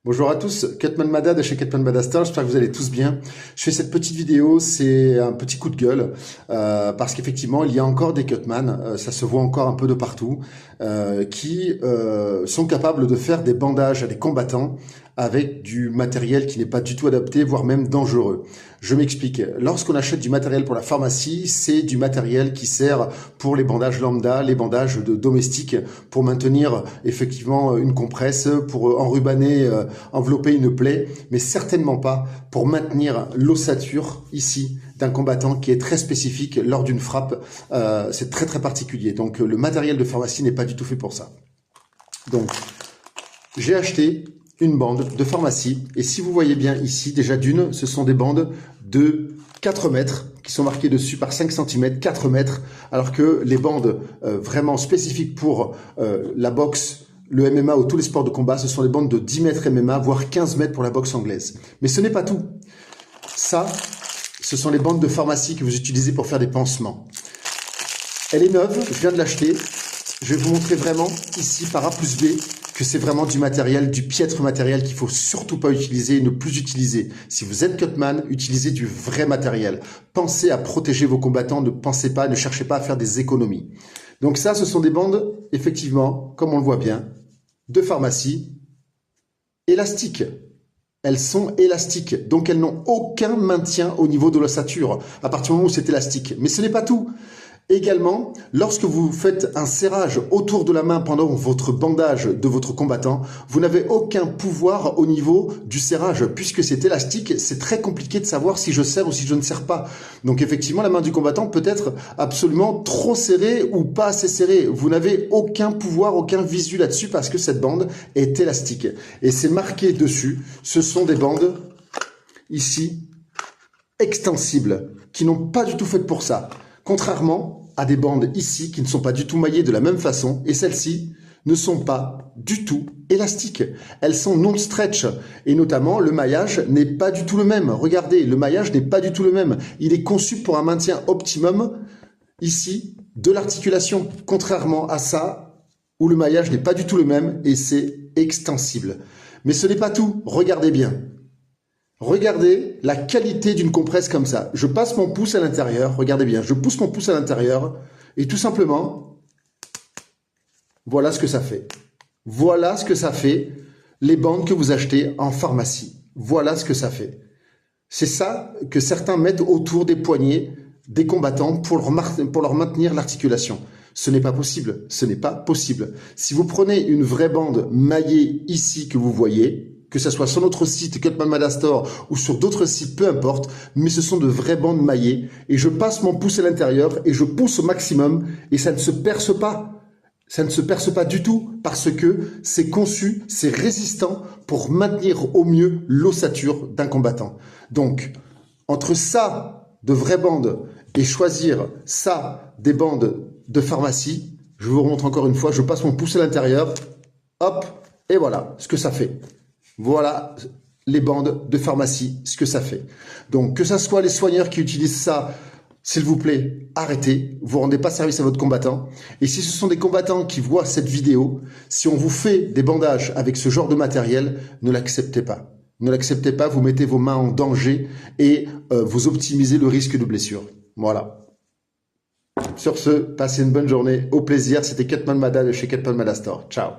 Bonjour à tous, Ketman Mada de chez Ketman Mada Store, j'espère que vous allez tous bien. Je fais cette petite vidéo, c'est un petit coup de gueule, parce qu'effectivement il y a encore des cutman, ça se voit encore un peu de partout, qui sont capables de faire des bandages à des combattants avec du matériel qui n'est pas du tout adapté, voire même dangereux. Je m'explique. Lorsqu'on achète du matériel pour la pharmacie, c'est du matériel qui sert pour les bandages lambda, les bandages domestiques, pour maintenir effectivement une compresse, pour enrubanner, envelopper une plaie, mais certainement pas pour maintenir l'ossature ici d'un combattant qui est très spécifique lors d'une frappe. C'est très très particulier. Donc le matériel de pharmacie n'est pas du tout fait pour ça. Donc j'ai acheté une bande de pharmacie, et si vous voyez bien ici, déjà d'une, ce sont des bandes de 4 mètres qui sont marquées dessus par 5 cm, 4 mètres, alors que les bandes vraiment spécifiques pour la boxe, le MMA ou tous les sports de combat, ce sont des bandes de 10 mètres MMA, voire 15 mètres pour la boxe anglaise. Mais ce n'est pas tout. Ça, ce sont les bandes de pharmacie que vous utilisez pour faire des pansements. Elle est neuve, je viens de l'acheter. Je vais vous montrer vraiment ici par A plus B que c'est vraiment du matériel, du piètre matériel qu'il faut surtout pas utiliser et ne plus utiliser. Si vous êtes cutman, utilisez du vrai matériel. Pensez à protéger vos combattants, ne cherchez pas à faire des économies. Donc ça, ce sont des bandes, effectivement, comme on le voit bien, de pharmacie, élastiques. Elles sont élastiques, donc elles n'ont aucun maintien au niveau de l'ossature, à partir du moment où c'est élastique. Mais ce n'est pas tout. Également, lorsque vous faites un serrage autour de la main pendant votre bandage de votre combattant, vous n'avez aucun pouvoir au niveau du serrage. Puisque c'est élastique, c'est très compliqué de savoir si je serre ou si je ne serre pas. Donc effectivement, la main du combattant peut être absolument trop serrée ou pas assez serrée. Vous n'avez aucun pouvoir, aucun visu là-dessus parce que cette bande est élastique. Et c'est marqué dessus, ce sont des bandes, ici, extensibles, qui n'ont pas du tout fait pour ça. Contrairement à des bandes ici qui ne sont pas du tout maillées de la même façon, et celles-ci ne sont pas du tout élastiques. Elles sont non stretch, et notamment le maillage n'est pas du tout le même. Regardez, le maillage n'est pas du tout le même. Il est conçu pour un maintien optimum ici de l'articulation, contrairement à ça où le maillage n'est pas du tout le même et c'est extensible. Mais ce n'est pas tout, regardez bien. Regardez la qualité d'une compresse comme ça. Je passe mon pouce à l'intérieur, regardez bien, je pousse mon pouce à l'intérieur et tout simplement, voilà ce que ça fait. Voilà ce que ça fait, les bandes que vous achetez en pharmacie. Voilà ce que ça fait. C'est ça que certains mettent autour des poignets des combattants pour leur maintenir l'articulation. Ce n'est pas possible, ce n'est pas possible. Si vous prenez une vraie bande maillée ici que vous voyez, que ce soit sur notre site Ketman Mada Store ou sur d'autres sites, peu importe, mais ce sont de vraies bandes maillées et je passe mon pouce à l'intérieur et je pousse au maximum et ça ne se perce pas. Ça ne se perce pas du tout parce que c'est conçu, c'est résistant pour maintenir au mieux l'ossature d'un combattant. Donc, entre ça, de vraies bandes, et choisir ça, des bandes de pharmacie, je vous remontre encore une fois, je passe mon pouce à l'intérieur, hop, et voilà ce que ça fait. Voilà les bandes de pharmacie, ce que ça fait. Donc, que ça soit les soigneurs qui utilisent ça, s'il vous plaît, arrêtez. Vous ne rendez pas service à votre combattant. Et si ce sont des combattants qui voient cette vidéo, si on vous fait des bandages avec ce genre de matériel, ne l'acceptez pas. Ne l'acceptez pas, vous mettez vos mains en danger et vous optimisez le risque de blessure. Voilà. Sur ce, passez une bonne journée. Au plaisir. C'était Ketman Mada de chez Ketman Mada Store. Ciao.